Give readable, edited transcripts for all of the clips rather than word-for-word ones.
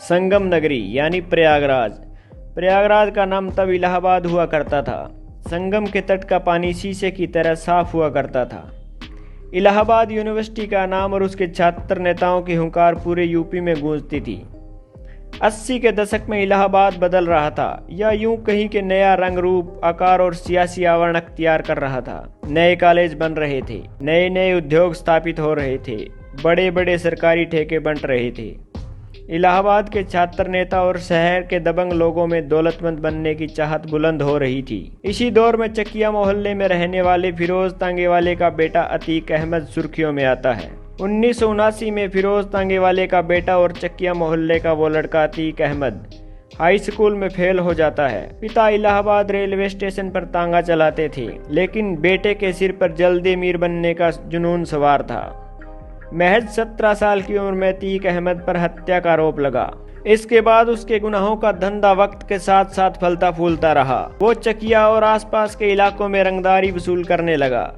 संगम नगरी यानी प्रयागराज। प्रयागराज का नाम तब इलाहाबाद हुआ करता था। संगम के तट का पानी शीशे की तरह साफ हुआ करता था। इलाहाबाद यूनिवर्सिटी का नाम और उसके छात्र नेताओं की हुंकार पूरे यूपी में गूंजती थी। 80 के दशक में इलाहाबाद बदल रहा था, या यूं कहीं के नया रंग रूप, आकार और सियासी आवरण अख्तियार कर रहा था। नए कॉलेज बन रहे थे, नए नए उद्योग स्थापित हो रहे थे, बड़े बड़े सरकारी ठेके बंट रहे थे। इलाहाबाद के छात्र नेता और शहर के दबंग लोगों में दौलतमंद बनने की चाहत बुलंद हो रही थी। इसी दौर में चकिया मोहल्ले में रहने वाले फिरोज तांगेवाले का बेटा अतीक अहमद सुर्खियों में आता है। 1979 में फिरोज तांगेवाले का बेटा और चकिया मोहल्ले का वो लड़का अतीक अहमद हाई स्कूल में फेल हो जाता है। पिता इलाहाबाद रेलवे स्टेशन पर तांगा चलाते थे, लेकिन बेटे के सिर पर जल्दी अमीर बनने का जुनून सवार था। महज 17 साल की उम्र में अतीक अहमद पर हत्या का आरोप लगा। इसके बाद उसके गुनाहों का धंधा वक्त के साथ साथ फलता फूलता रहा। वो चकिया और आसपास के इलाकों में रंगदारी वसूल करने लगा।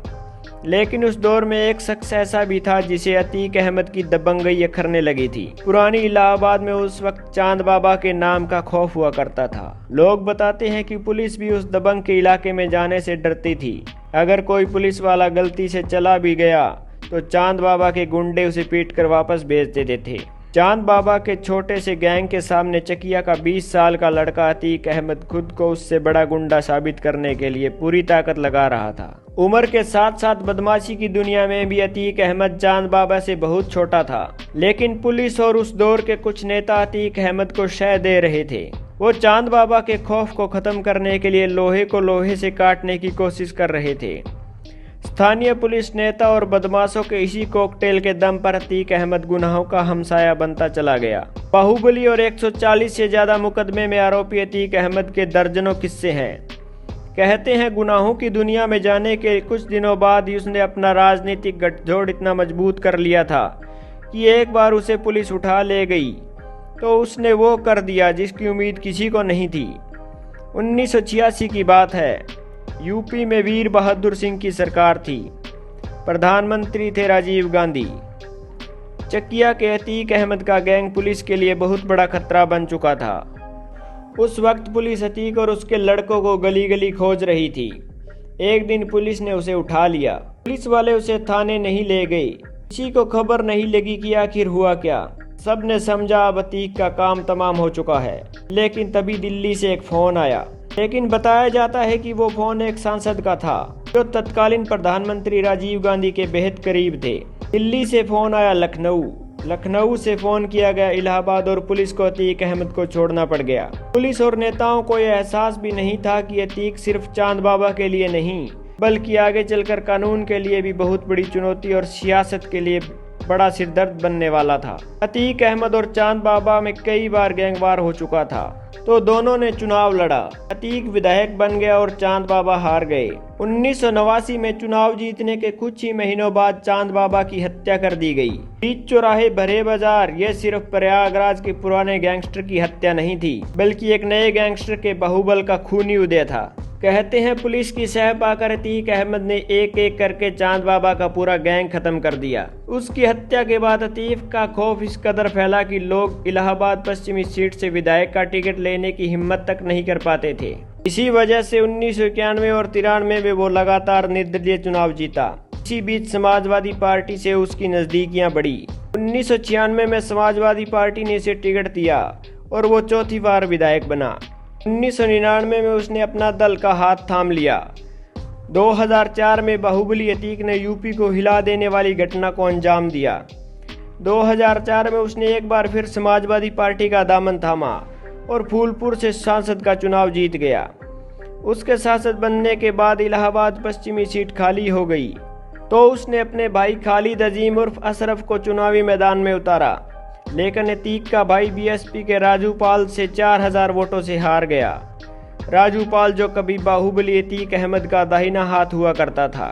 लेकिन उस दौर में एक शख्स ऐसा भी था जिसे अतीक अहमद की दबंगई अखरने लगी थी। पुरानी इलाहाबाद में उस वक्त चांद बाबा के नाम का खौफ हुआ करता था। लोग बताते हैं कि पुलिस भी उस दबंग के इलाके में जाने से डरती थी। अगर कोई पुलिस वाला गलती से चला भी गया तो चांद बाबा के गुंडे उसे पीट कर वापस भेज देते थे। चांद बाबा के छोटे से गैंग के सामने चकिया का 20 साल का लड़का अतीक अहमद खुद को उससे बड़ा गुंडा साबित करने के लिए पूरी ताकत लगा रहा था। उम्र के साथ साथ बदमाशी की दुनिया में भी अतीक अहमद चांद बाबा से बहुत छोटा था, लेकिन पुलिस और उस दौर के कुछ नेता अतीक अहमद को शय दे रहे थे। वो चांद बाबा के खौफ को खत्म करने के लिए लोहे को लोहे से काटने की कोशिश कर रहे थे। स्थानीय पुलिस नेता और बदमाशों के इसी कॉकटेल के दम पर अतीक अहमद गुनाहों का हमसाया बनता चला गया। बाहुबली और 140 से ज्यादा मुकदमे में आरोपी अतीक अहमद के दर्जनों किस्से हैं। कहते हैं गुनाहों की दुनिया में जाने के कुछ दिनों बाद ही उसने अपना राजनीतिक गठजोड़ इतना मजबूत कर लिया था कि एक बार उसे पुलिस उठा ले गई तो उसने वो कर दिया जिसकी उम्मीद किसी को नहीं थी। 1986 की बात है। यूपी में वीर बहादुर सिंह की सरकार थी। प्रधानमंत्री थे राजीव गांधी। चकिया के अतीक अहमद का गैंग पुलिस के लिए बहुत बड़ा खतरा बन चुका था। उस वक्त पुलिस अतीक और उसके लड़कों को गली गली खोज रही थी। एक दिन पुलिस ने उसे उठा लिया। पुलिस वाले उसे थाने नहीं ले गए। किसी को खबर नहीं लगी कि आखिर हुआ क्या। सब ने समझा अब अतीक का काम तमाम हो चुका है। लेकिन तभी दिल्ली से एक फोन आया। लेकिन बताया जाता है कि वो फोन एक सांसद का था जो तत्कालीन प्रधानमंत्री राजीव गांधी के बेहद करीब थे। दिल्ली से फोन आया लखनऊ से फोन किया गया इलाहाबाद और पुलिस को अतीक अहमद को छोड़ना पड़ गया। पुलिस और नेताओं को यह एहसास भी नहीं था कि अतीक सिर्फ चांद बाबा के लिए नहीं बल्कि आगे चलकर कानून के लिए भी बहुत बड़ी चुनौती और सियासत के लिए बड़ा सिरदर्द बनने वाला था। अतीक अहमद और चांद बाबा में कई बार गैंगवार हो चुका था, तो दोनों ने चुनाव लड़ा। अतीक विधायक बन गया और चांद बाबा हार गए। 1989 में चुनाव जीतने के कुछ ही महीनों बाद चांद बाबा की हत्या कर दी गई। बीच चौराहे भरे बाजार। ये सिर्फ प्रयागराज के पुराने गैंगस्टर की हत्या नहीं थी, बल्कि एक नए गैंगस्टर के बाहुबल का खूनी उदय था। कहते हैं पुलिस की सह पाकर अतीक अहमद ने एक एक करके चांद बाबा का पूरा गैंग खत्म कर दिया। उसकी हत्या के बाद अतीक का खौफ इस कदर फैला कि लोग इलाहाबाद पश्चिमी सीट से विधायक का टिकट लेने की हिम्मत तक नहीं कर पाते थे। इसी वजह से 1991 और 93 में वो लगातार निर्दलीय चुनाव जीता। इसी बीच समाजवादी पार्टी से उसकी नजदीकियां बढ़ी। 1996 में समाजवादी पार्टी ने इसे टिकट दिया और वो चौथी बार विधायक बना। 1999 में उसने अपना दल का हाथ थाम लिया। 2004 में बाहुबली अतीक ने यूपी को हिला देने वाली घटना को अंजाम दिया। 2004 में उसने एक बार फिर समाजवादी पार्टी का दामन थामा और फूलपुर से सांसद का चुनाव जीत गया। उसके सांसद बनने के बाद इलाहाबाद पश्चिमी सीट खाली हो गई, तो उसने अपने भाई खालिद अजीम उर्फ अशरफ को चुनावी मैदान में उतारा। लेकिन अतीक का भाई बीएसपी के राजू पाल से 4000 वोटों से हार गया। राजू पाल जो कभी बाहुबली अतीक अहमद का दाहिना हाथ हुआ करता था।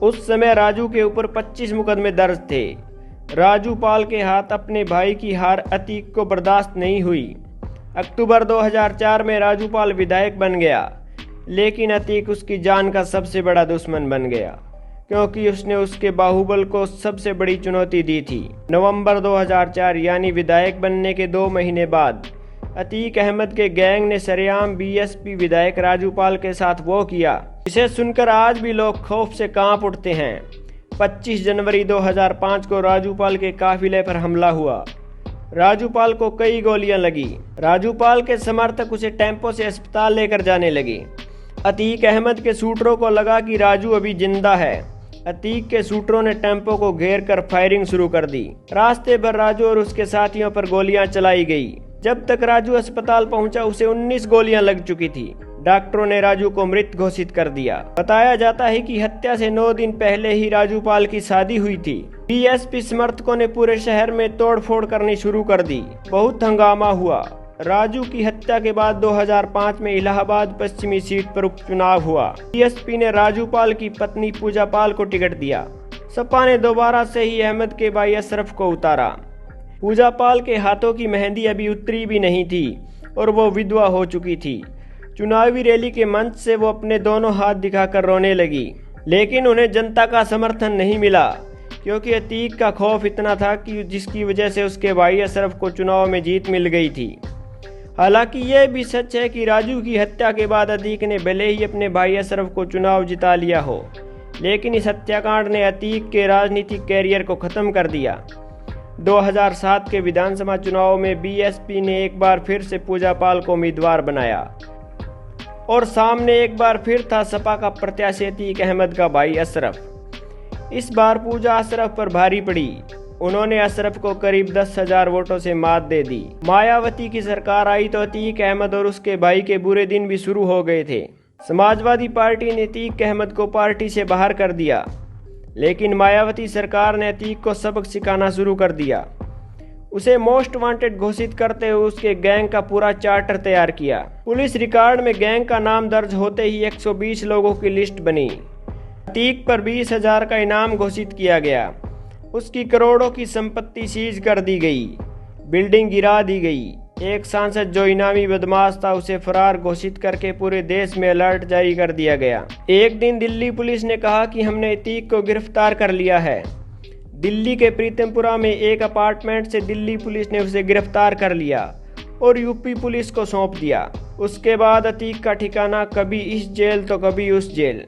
उस समय राजू के ऊपर 25 मुकदमे दर्ज थे। राजू पाल के हाथ अपने भाई की हार अतीक को बर्दाश्त नहीं हुई। अक्टूबर 2004 में राजू पाल विधायक बन गया, लेकिन अतीक उसकी जान का सबसे बड़ा दुश्मन बन गया। क्योंकि उसने उसके बाहुबल को सबसे बड़ी चुनौती दी थी। नवंबर 2004 यानी विधायक बनने के 2 महीने बाद अतीक अहमद के गैंग ने सरेआम बीएसपी विधायक राजू पाल के साथ वो किया जिसे सुनकर आज भी लोग खौफ से कांप उठते हैं। 25 जनवरी 2005 को राजू पाल के काफिले पर हमला हुआ। राजू पाल को कई गोलियां लगी। राजू पाल के समर्थक उसे टेम्पो से अस्पताल लेकर जाने लगे। अतीक अहमद के शूटरों को लगा कि राजू अभी जिंदा है। अतीक के शूटरों ने टेम्पो को घेर कर फायरिंग शुरू कर दी। रास्ते भर राजू और उसके साथियों पर गोलियां चलाई गई। जब तक राजू अस्पताल पहुंचा उसे 19 गोलियां लग चुकी थी। डॉक्टरों ने राजू को मृत घोषित कर दिया। बताया जाता है कि हत्या से 9 दिन पहले ही राजू पाल की शादी हुई थी। बीएसपी समर्थकों ने पूरे शहर में तोड़फोड़ करनी शुरू कर दी। बहुत हंगामा हुआ। राजू की हत्या के बाद 2005 में इलाहाबाद पश्चिमी सीट पर उपचुनाव हुआ। बीएसपी ने राजू पाल की पत्नी पूजा पाल को टिकट दिया। सपा ने दोबारा से ही अहमद के भाई अशरफ को उतारा। पूजा पाल के हाथों की मेहंदी अभी उतरी भी नहीं थी और वो विधवा हो चुकी थी। चुनावी रैली के मंच से वो अपने दोनों हाथ दिखाकर रोने लगी, लेकिन उन्हें जनता का समर्थन नहीं मिला क्योंकि अतीक का खौफ इतना था कि जिसकी वजह से उसके भाई अशरफ को चुनाव में जीत मिल गई थी। हालांकि यह भी सच है कि राजू की हत्या के बाद अतीक ने भले ही अपने भाई अशरफ को चुनाव जिता लिया हो, लेकिन इस हत्याकांड ने अतीक के राजनीतिक कैरियर को खत्म कर दिया। 2007 के विधानसभा चुनाव में बीएसपी ने एक बार फिर से पूजा पाल को उम्मीदवार बनाया और सामने एक बार फिर था सपा का प्रत्याशी अतीक अहमद का भाई अशरफ। इस बार पूजा अशरफ पर भारी पड़ी। उन्होंने अशरफ को करीब 10,000 वोटों से मात दे दी। मायावती की सरकार आई तो अतीक अहमद और उसके भाई के बुरे दिन भी शुरू हो गए थे। समाजवादी पार्टी ने अतीक अहमद को पार्टी से बाहर कर दिया, लेकिन मायावती सरकार ने अतीक को सबक सिखाना शुरू कर दिया। उसे मोस्ट वांटेड घोषित करते हुए उसके गैंग का पूरा चार्टर तैयार किया। पुलिस रिकॉर्ड में गैंग का नाम दर्ज होते ही 120 लोगों की लिस्ट बनी। अतीक पर 20,000 का इनाम घोषित किया गया। उसकी करोड़ों की संपत्ति सीज कर दी गई, बिल्डिंग गिरा दी गई। एक सांसद जो इनामी बदमाश था उसे फरार घोषित करके पूरे देश में अलर्ट जारी कर दिया गया। एक दिन दिल्ली पुलिस ने कहा कि हमने अतीक को गिरफ्तार कर लिया है। दिल्ली के प्रीतमपुरा में एक अपार्टमेंट से दिल्ली पुलिस ने उसे गिरफ्तार कर लिया और यूपी पुलिस को सौंप दिया। उसके बाद अतीक का ठिकाना कभी इस जेल तो कभी उस जेल।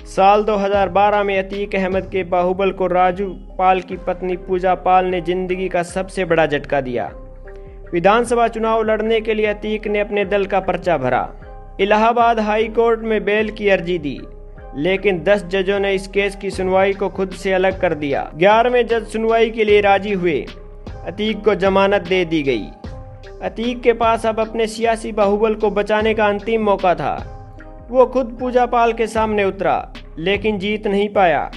साल 2012 में अतीक अहमद के बाहुबल को राजू पाल की पत्नी पूजा पाल ने जिंदगी का सबसे बड़ा झटका दिया। विधानसभा चुनाव लड़ने के लिए अतीक ने अपने दल का पर्चा भरा। इलाहाबाद हाई कोर्ट में बेल की अर्जी दी, लेकिन 10 जजों ने इस केस की सुनवाई को खुद से अलग कर दिया। 11वें जज सुनवाई के लिए राजी हुए। अतीक को जमानत दे दी गई। अतीक के पास अब अपने सियासी बाहुबल को बचाने का अंतिम मौका था। वो खुद पूजा पाल के सामने उतरा, लेकिन जीत नहीं पाया।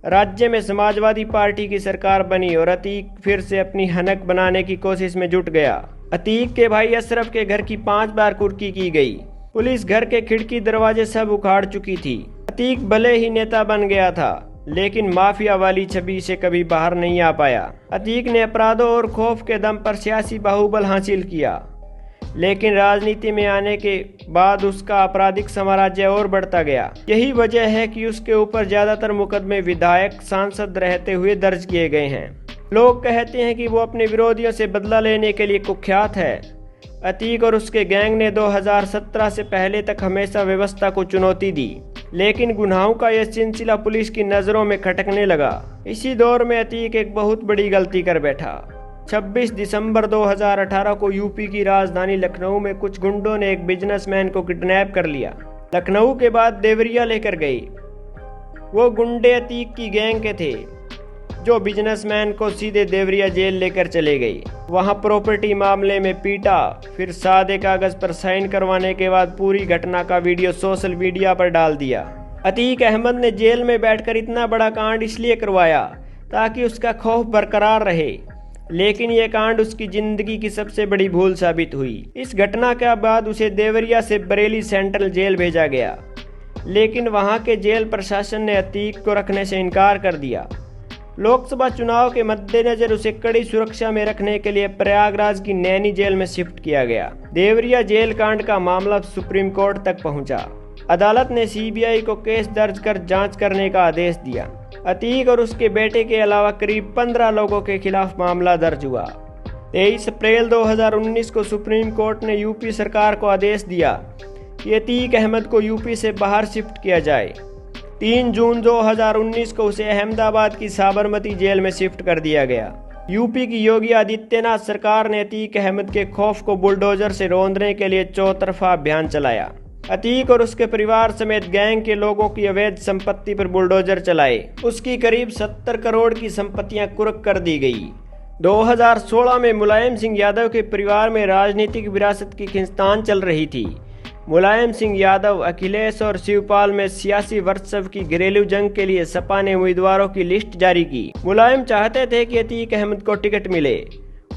राज्य में समाजवादी पार्टी की सरकार बनी और अतीक फिर से अपनी हनक बनाने की कोशिश में जुट गया। अतीक के भाई अशरफ के घर की 5 बार कुर्की की गई। पुलिस घर के खिड़की दरवाजे सब उखाड़ चुकी थी। अतीक भले ही नेता बन गया था, लेकिन माफिया वाली छवि से कभी बाहर नहीं आ पाया। अतीक ने अपराधों और खौफ के दम पर सियासी बाहुबल हासिल किया, लेकिन राजनीति में आने के बाद उसका आपराधिक साम्राज्य और बढ़ता गया। यही वजह है कि उसके ऊपर ज्यादातर मुकदमे विधायक सांसद रहते हुए दर्ज किए गए हैं। लोग कहते हैं कि वो अपने विरोधियों से बदला लेने के लिए कुख्यात है। अतीक और उसके गैंग ने 2017 से पहले तक हमेशा व्यवस्था को चुनौती दी, लेकिन गुनाहों का यह सिलसिला पुलिस की नज़रों में खटकने लगा। इसी दौर में अतीक एक बहुत बड़ी गलती कर बैठा। 26 दिसंबर 2018 को यूपी की राजधानी लखनऊ में कुछ गुंडों ने एक बिजनेसमैन को किडनैप कर लिया। लखनऊ के बाद देवरिया लेकर गए। वो गुंडे अतीक की गैंग के थे, जो बिजनेसमैन को सीधे देवरिया जेल लेकर चले गए। वहां प्रॉपर्टी मामले में पीटा, फिर सादे कागज पर साइन करवाने के बाद पूरी घटना का वीडियो सोशल मीडिया पर डाल दिया। अतीक अहमद ने जेल में बैठकर इतना बड़ा कांड इसलिए करवाया ताकि उसका खौफ बरकरार रहे, लेकिन यह कांड उसकी जिंदगी की सबसे बड़ी भूल साबित हुई। इस घटना के बाद उसे देवरिया से बरेली सेंट्रल जेल भेजा गया, लेकिन वहां के जेल प्रशासन ने अतीक को रखने से इनकार कर दिया। लोकसभा चुनाव के मद्देनजर उसे कड़ी सुरक्षा में रखने के लिए प्रयागराज की नैनी जेल में शिफ्ट किया गया। देवरिया जेल कांड का मामला सुप्रीम कोर्ट तक पहुंचा। अदालत ने सीबीआई को केस दर्ज कर जांच करने का आदेश दिया। अतीक और उसके बेटे के अलावा करीब 15 लोगों के खिलाफ मामला दर्ज हुआ। 23 अप्रैल 2019 को सुप्रीम कोर्ट ने यूपी सरकार को आदेश दिया कि अतीक अहमद को यूपी से बाहर शिफ्ट किया जाए। 3 जून 2019 को उसे अहमदाबाद की साबरमती जेल में शिफ्ट कर दिया गया। यूपी की योगी आदित्यनाथ सरकार ने अतीक अहमद के खौफ को बुलडोजर से रौंदने के लिए चौतरफा अभियान चलाया। अतीक और उसके परिवार समेत गैंग के लोगों की अवैध संपत्ति पर बुलडोजर चलाए। उसकी करीब 70 करोड़ की संपत्तियां कुर्क कर दी गई। 2016 में मुलायम सिंह यादव के परिवार में राजनीतिक विरासत की खींचतान चल रही थी। मुलायम सिंह यादव, अखिलेश और शिवपाल में सियासी वर्चस्व की घरेलू जंग के लिए सपा ने उम्मीदवारों की लिस्ट जारी की। मुलायम चाहते थे कि अतीक अहमद को टिकट मिले।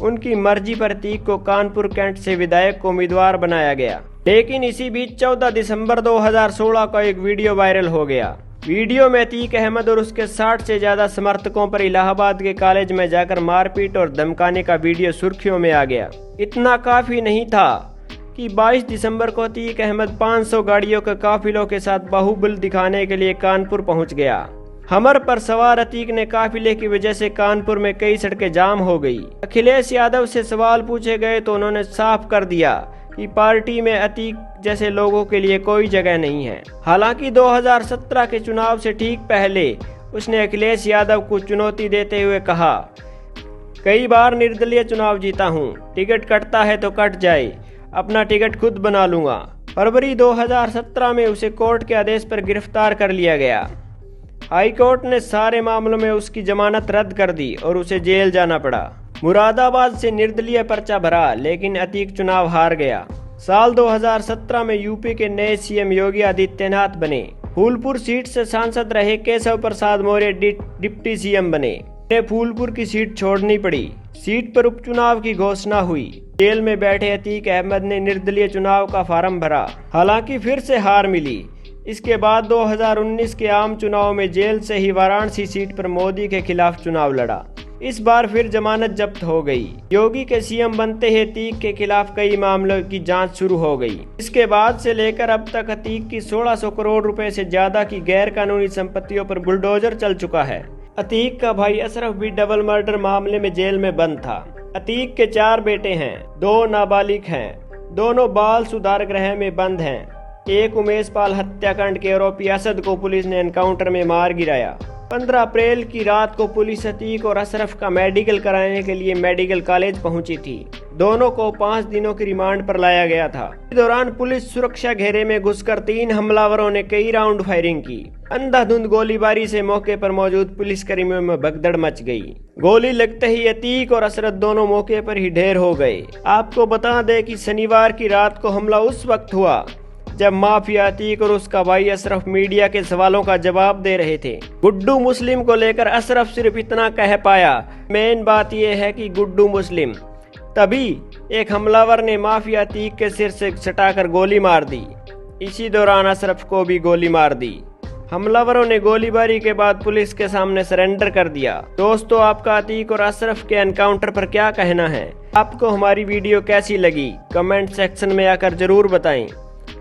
उनकी मर्जी पर अतीक को कानपुर कैंट से विधायक को उम्मीदवार बनाया गया। लेकिन इसी बीच 14 दिसंबर 2016 को एक वीडियो वायरल हो गया। वीडियो में अतीक अहमद और उसके 60 से ज्यादा समर्थकों पर इलाहाबाद के कॉलेज में जाकर मारपीट और धमकाने का वीडियो सुर्खियों में आ गया। इतना काफी नहीं था कि 22 दिसंबर को अतीक अहमद 500 गाड़ियों के काफिलों के साथ बाहुबल दिखाने के लिए कानपुर पहुंच गया। हमर पर सवार अतीक ने काफिले की वजह से कानपुर में कई सड़कें जाम हो गई। अखिलेश यादव से सवाल पूछे गए तो उन्होंने साफ कर दिया कि पार्टी में अतीक जैसे लोगों के लिए कोई जगह नहीं है। हालांकि 2017 के चुनाव से ठीक पहले उसने अखिलेश यादव को चुनौती देते हुए कहा, कई बार निर्दलीय चुनाव जीता हूं, टिकट कटता है तो कट जाए, अपना टिकट खुद बना लूंगा। फरवरी 2017 में उसे कोर्ट के आदेश पर गिरफ्तार कर लिया गया। हाई कोर्ट ने सारे मामलों में उसकी जमानत रद्द कर दी और उसे जेल जाना पड़ा। मुरादाबाद से निर्दलीय पर्चा भरा, लेकिन अतीक चुनाव हार गया। साल 2017 में यूपी के नए सीएम योगी आदित्यनाथ बने। फूलपुर सीट से सांसद रहे केशव प्रसाद मौर्य डिप्टी सीएम बने। उन्हें फूलपुर की सीट छोड़नी पड़ी। सीट पर उपचुनाव की घोषणा हुई। जेल में बैठे अतीक अहमद ने निर्दलीय चुनाव का फार्म भरा, हालांकि फिर से हार मिली। इसके बाद 2019 के आम चुनाव में जेल से ही वाराणसी सीट पर मोदी के खिलाफ चुनाव लड़ा। इस बार फिर जमानत जब्त हो गई। योगी के सीएम बनते ही अतीक के खिलाफ कई मामलों की जांच शुरू हो गई। इसके बाद से लेकर अब तक अतीक की 1600 करोड़ रुपए से ज्यादा की गैर कानूनी संपत्तियों पर बुलडोजर चल चुका है। अतीक का भाई अशरफ भी डबल मर्डर मामले में जेल में बंद था। अतीक के 4 बेटे हैं, 2 नाबालिग हैं, दोनों बाल सुधार गृह में बंद हैं। एक उमेश पाल हत्याकांड के आरोपी असद को पुलिस ने एनकाउंटर में मार गिराया। 15 अप्रैल की रात को पुलिस अतीक और अशरफ का मेडिकल कराने के लिए मेडिकल कॉलेज पहुंची थी। दोनों को 5 दिनों की रिमांड पर लाया गया था। इस दौरान पुलिस सुरक्षा घेरे में घुसकर 3 हमलावरों ने कई राउंड फायरिंग की। अंधाधुंध गोलीबारी से मौके पर मौजूद पुलिसकर्मियों में भगदड़ मच गई। गोली लगते ही अतीक और अशरफ दोनों मौके पर ही ढेर हो गए। आपको बता दें कि शनिवार की रात को हमला उस वक्त हुआ जब माफिया अतीक और उसका भाई अशरफ मीडिया के सवालों का जवाब दे रहे थे। गुड्डू मुस्लिम को लेकर अशरफ सिर्फ इतना कह पाया, मेन बात यह है कि गुड्डू मुस्लिम। तभी एक हमलावर ने माफिया अतीक के सिर से सटाकर गोली मार दी। इसी दौरान अशरफ को भी गोली मार दी। हमलावरों ने गोलीबारी के बाद पुलिस के सामने सरेंडर कर दिया। दोस्तों, आपका अतीक और अशरफ के एनकाउंटर पर क्या कहना है? आपको हमारी वीडियो कैसी लगी? कमेंट सेक्शन में आकर जरूर बताएं।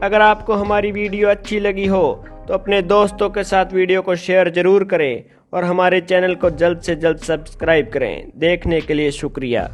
अगर आपको हमारी वीडियो अच्छी लगी हो तो अपने दोस्तों के साथ वीडियो को शेयर जरूर करें और हमारे चैनल को जल्द से जल्द सब्सक्राइब करें। देखने के लिए शुक्रिया।